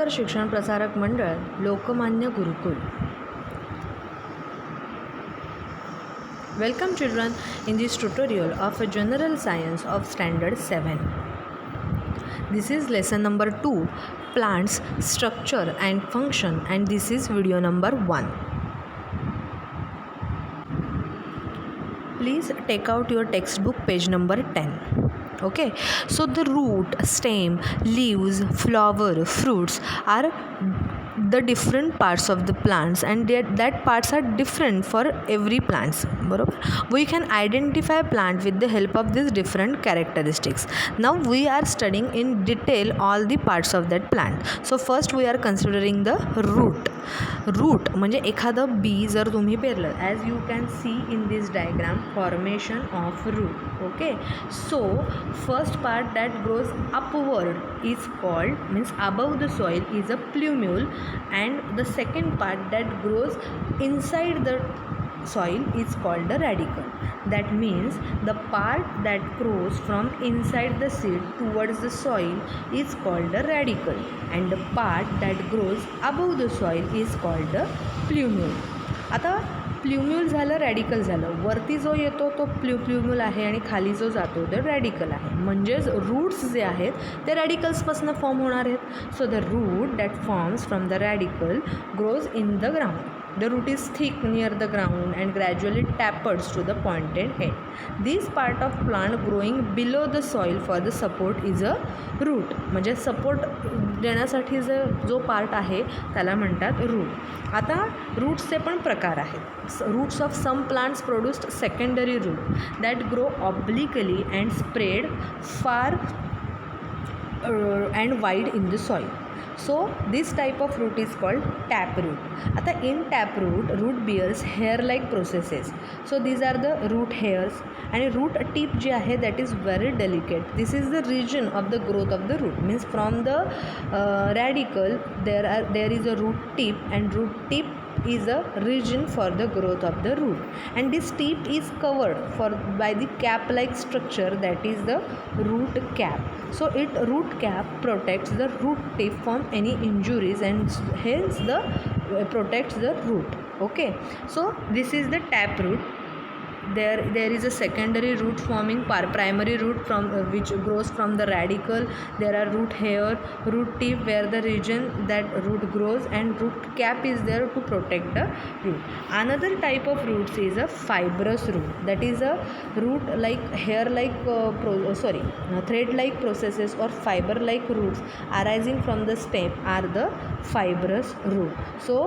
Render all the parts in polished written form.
सागर शिक्षण प्रसारक मंडळ, लोकमान्य गुरुकुल. Welcome children in this tutorial of a general science of standard 7. This is lesson number 2, plants, structure and function, and this is video number 1. Please take out your textbook page number 10. Okay, so the root, stem, leaves, flower, fruits are the different parts of the plants, and that parts are different for every plants. बरोबर, we can identify plant with the help of these different characteristics. Now we are studying in detail all the parts of that plant. So first we are considering the root. Root म्हणजे एखादं बी जर तुम्ही पेरलं, as you can see in this diagram, formation of root. Okay, so first part that grows upward is called, means above the soil is a plumule, and the second part that grows inside the soil is called the radicle. That means the part that grows from inside the seed towards the soil is called the radicle, and the part that grows above the soil is called the plumule. आता प्ल्युम्यूल झालं, radical झालं. वरती जो येतो तो प्ल्युम्यूल आहे आणि खाली जो जातो तो रॅडिकल आहे. म्हणजेच रूट्स जे आहेत ते रॅडिकल्सपासून फॉर्म होणार आहेत. So the root that forms from the radical grows in the ground. The root is thick near the ground and gradually tapers to the pointed end. This part of plant growing below the soil for the support is a root. म्हणजे support देण्यासाठी जो part आहे त्याला म्हणतात route. आता रूट्सचे पण प्रकार आहेत. Roots of some plants produced secondary root that grow obliquely and spread far and wide in the soil. So this type of root is called taproot. आता in taproot, root bears hair-like processes. So these are the root hairs, and root tip जी आहे that is very delicate. This is the region of the growth of the root. Means from the radicle there is a root tip, and root tip is a region for the growth of the root, and this tip is covered by the cap like structure that is the root cap. So root cap protects the root tip from any injuries, and hence protects the root. Okay, so this is the tap root. There is a secondary root forming primary root from which grows from the radicle. There are root hair, root tip where the region that root grows, and root cap is there to protect the root. Another type of roots is a fibrous root. That is a root like hair like thread like processes or fiber like roots arising from the stem are the fibrous root. So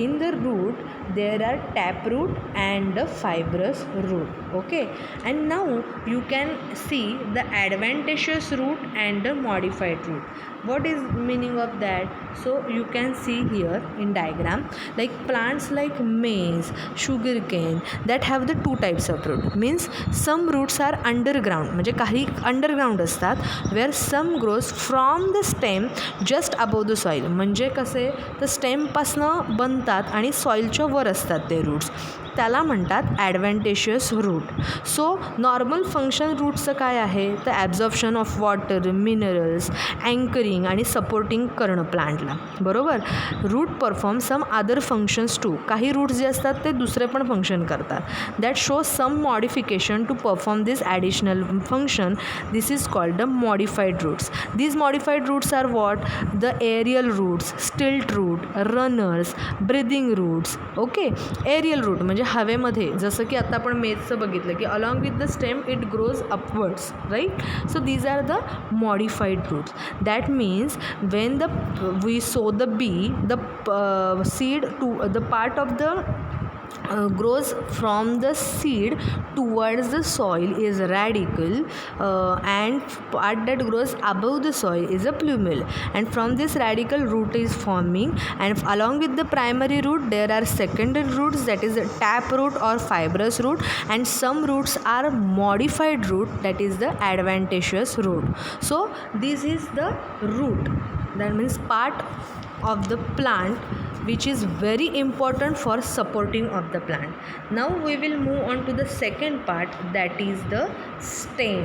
in the root there are tap root and the fibrous root. Okay, and now you can see the adventitious root and the modified root. What is meaning of that? So you can see here in diagram, like plants like maize, sugarcane, that have the two types of root. Means some roots are underground, म्हणजे काही underground असतात, where some grows from the stem just above the soil. म्हणजे कसे तर स्टेमपासनं बनतात आणि सॉईलच्या वर असतात ते रूट्स, त्याला म्हणतात adventitious root. So normal function रूटचं काय आहे तर absorption of water, minerals, anchoring आणि सपोर्टिंग करणं प्लांटला. बरोबर, root perform some other functions too. काही रूट्स जे असतात ते दुसरे पण फंक्शन करतात. That show some modification to perform this additional function. This is called the modified roots. These modified roots are what? The aerial roots, stilt root, runners, breathing roots. Okay, aerial root म्हणजे हवेमध्ये, जसं की आता आपण मेजचं बघितलं की along with the stem it grows upwards, right. So these are the modified roots. That means when we sow the b, the seed to the part of the grows from the seed towards the soil is radicle, and part that grows above the soil is a plumule, and from this radicle root is forming, and along with the primary root there are secondary roots, that is a tap root or fibrous root, and some roots are modified root, that is the adventitious root. So this is the root, that means part of the plant which is very important for supporting of the plant. Now we will move on to the second part, that is the stem.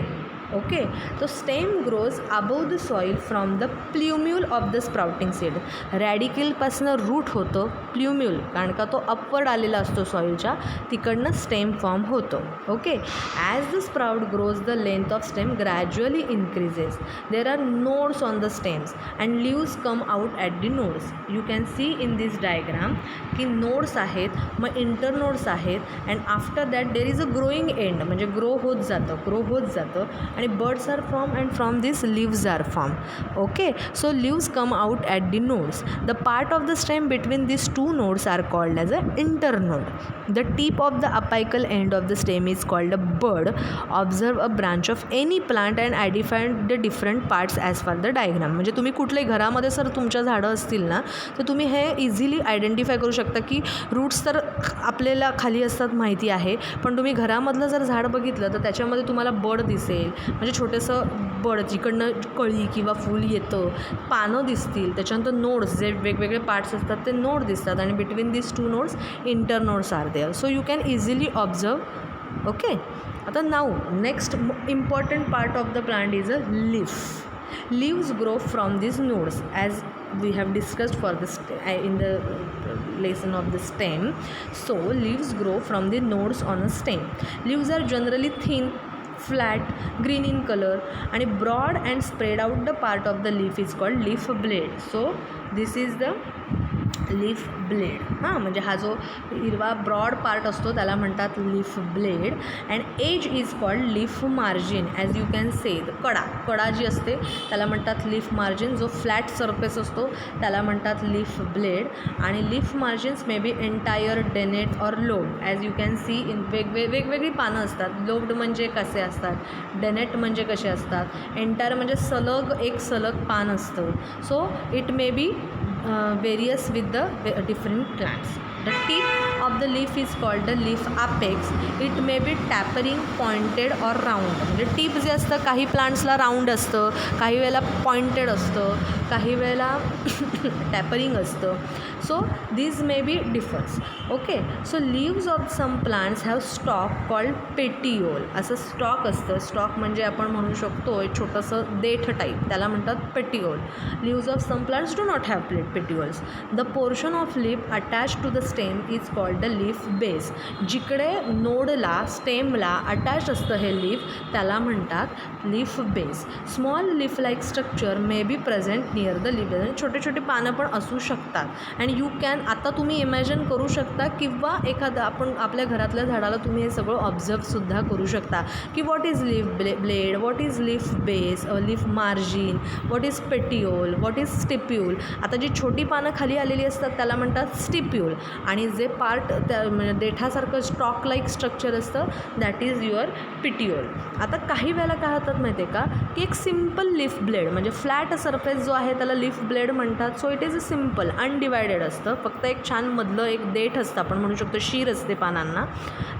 Okay. तो stem grows above the soil from the plumule of the sprouting seed. रॅडिकलपासनं root होतं, plumule कारण का तो upward आलेला असतो सॉईलच्या, तिकडनं स्टेम फॉर्म होतो. Okay. As the sprout grows the length of stem gradually increases. There are nodes on the stems and leaves come out at the nodes. You can see in this diagram की nodes आहेत, मग internodes आहेत and after that there is a growing end, म्हणजे grow होत जातं आणि birds are form and from this leaves are form. Okay. So leaves come out at the nodes. The part of the stem between these two nodes are called as a internode. The tip of the apical end of the stem is called a bud. Observe a branch of any plant and identify the different parts as per the diagram. म्हणजे तुम्ही कुठल्याही घरामध्ये sir तुमच्या झाडं असतील ना, तर तुम्ही हे इझिली आयडेंटिफाय करू शकता की रूट्स तर आपल्याला खाली असतात माहिती आहे, पण तुम्ही घरामधलं जर झाड बघितलं तर त्याच्यामध्ये तुम्हाला बड दिसेल, म्हणजे छोटंसं बड जिकडनं कळी किंवा फूल येतं, पानं दिसतील, त्याच्यानंतर नोड्स जे वेगवेगळे पार्ट्स असतात ते नोड दिसतात आणि between this two nodes internodes are there. So you can easily observe. Okay. आता now next important part of the plant is a leaf. Leaves grow from these nodes as we have discussed for the in the lesson of the stem. So leaves grow from the nodes on a stem. Leaves are generally thin, flat, green in color and broad and spread out. The part of the leaf is called leaf blade. So this is the leaf blade. हां, म्हणजे हा जो हिरवा broad part असतो त्याला म्हणतात leaf blade. And edge is called leaf margin. As you can say कडा जी असते त्याला म्हणतात लीफ मार्जिन. जो फ्लॅट सरफेस असतो त्याला म्हणतात लीफ ब्लेड. आणि leaf margins may be entire, dentate or lobed. As you can see in वेगवेगळी पानं असतात. लोब्ड म्हणजे कसे असतात, डेनेट म्हणजे कसे असतात, एंटायर म्हणजे एक सलग पान असतं. So it may be various with the different plants. The tip of the leaf is called the leaf apex. It may be tapering, pointed or round. म्हणजे टीप जे असतं काही प्लांट्सला राऊंड असतं, काही वेळेला पॉइंटेड असतं, काही वेळेला टॅपरिंग असतं. So these may be differs. Okay. So leaves of some plants have stalk called petiole. असं स्टॉक असतं. स्टॉक म्हणजे आपण म्हणू शकतो एक छोटंसं देठ टाईप, त्याला म्हणतात petiole. Leaves of some plants do not have petioles. The portion of leaf attach to the stem is called the leaf base. जिकडे नोडला स्टेमला अटॅच असतं हे लीफ त्याला म्हणतात leaf base. Small leaf like structure may be present near the leaf. छोटे छोटे पानं पण असू शकतात. अँड यू कॅन, आता तुम्ही इमॅजिन करू शकता किंवा एखादा आपण आपल्या घरातल्या झाडाला तुम्ही हे सगळं ऑब्झर्वसुद्धा करू शकता की what is leaf blade, what is leaf base, leaf margin, what is petiole, what is stipule. आता जी छोटी पानं खाली आलेली असतात त्याला म्हणतात स्टिप्यूल आणि जे पार्ट त्या म्हणजे देठासारखं स्टॉक लाईक स्ट्रक्चर असतं दॅट इज युअर पिटियोल. आता काही वेळेला काय होतात माहिती आहे का की एक सिम्पल लीफ ब्लेड म्हणजे फ्लॅट सरफेस जो आहे त्याला लीफ ब्लेड म्हणतात. So it is a simple undivided असतं, फक्त एक छान मधलं एक देठ असतं, आपण म्हणू शकतो शीर असते पानांना,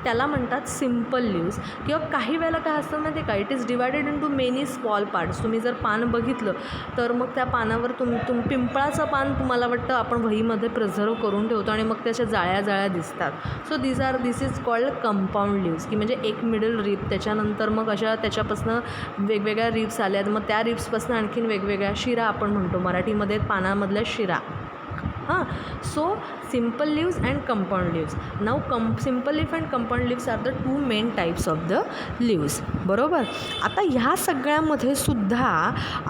त्याला म्हणतात सिम्पल लीव्स. किंवा काही वेळेला काय असतं माहिती आहे का it is divided into many small parts. तुम्ही जर पान बघितलं तर मग त्या पानावर पिंपळाचं पान तुम्हाला वाटतं आपण वहीमध्ये प्रिझर्व करून ठेवतो आणि मग त्याच्या जाळ्या दिसतात. So this is called compound leaves, की म्हणजे एक मिडल रीप, त्याच्यानंतर मग अशा त्याच्यापासून वेगवेगळ्या रीप्स आल्यात, मग त्या रीप्सपासून आणखीन वेगवेगळ्या शिरा आपण म्हणतो मराठीमध्ये पानामधल्या शिरा. हां. So simple leaves and compound leaves. Now simple leaf and compound leaves are the two main types of the leaves. बरोबर. आता ह्या सगळ्यामध्ये सुद्धा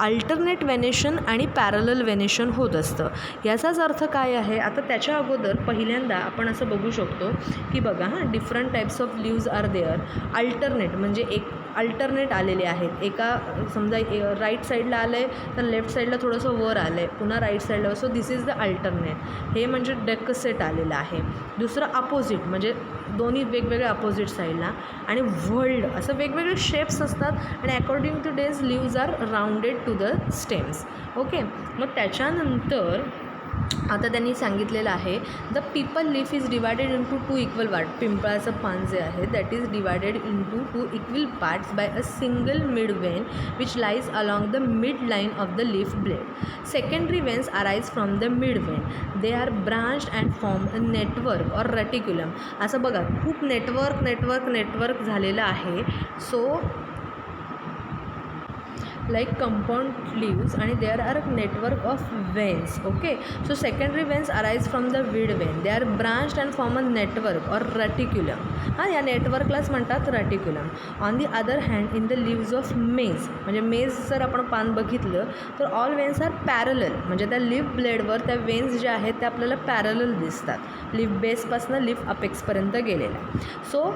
अल्टरनेट व्हेनेशन आणि पॅरलल व्हेनेशन होत असतं. याचाच अर्थ काय आहे, आता त्याच्या अगोदर पहिल्यांदा आपण असं बघू शकतो की बघा हां different types of leaves are there. Alternate म्हणजे एक अल्टरनेट आलेले आहेत. एका समजा राईट साईडला आलं आहे तर लेफ्ट साईडला थोडंसं वर आलं आहे, पुन्हा राईट साईडला. So this is the alternate. हे म्हणजे डेकसेट आलेलं आहे. दुसरं अपोजिट म्हणजे दोन्ही वेगवेगळ्या अपोजिट साईडला. आणि वर्ल्ड असं वेगवेगळे शेप्स असतात आणि according to these leaves are rounded to the stems. Okay. मग त्याच्यानंतर आता त्यांनी सांगितलेलं आहे the peepal leaf is divided into two equal part. पिंपळाचं पान जे आहे that is divided into two equal parts by a single mid vein which lies along the mid line of the leaf blade. Secondary veins arise from the mid vein. They are branched and form a network or reticulum. असं बघा खूप network झालेलं आहे. So like compound leaves and there are a network of veins. Okay, so secondary veins arise from the weed vein. They are branched and form a network or reticulum. या नेटवर्कलाच म्हणतात reticulum. On the other hand in the leaves of maize, म्हणजे मेज जर आपण पान बघितलं तर ऑल वेन्स आर पॅरलल, म्हणजे त्या लिव्ह ब्लेडवर त्या वेन्स ज्या आहेत त्या आपल्याला पॅरलल दिसतात, लिव्ह बेसपासून लिव्ह अपेक्सपर्यंत गेलेल्या. सो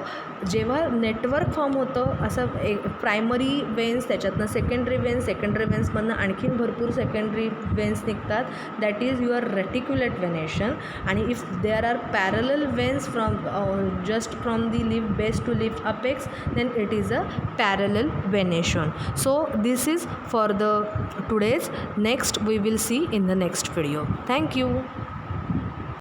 जेव्हा नेटवर्क फॉर्म होतं असं एक प्रायमरी वेन्स, त्याच्यातनं सेकंडरी वेन्समधनं आणखीन भरपूर सेकंडरी वेन्स निघतात, that is your reticulate venation. आणि if there are parallel veins from just from the leaf base to leaf apex, then it is a parallel venation. So this is for the today's. Next we will see in the next video. Thank you.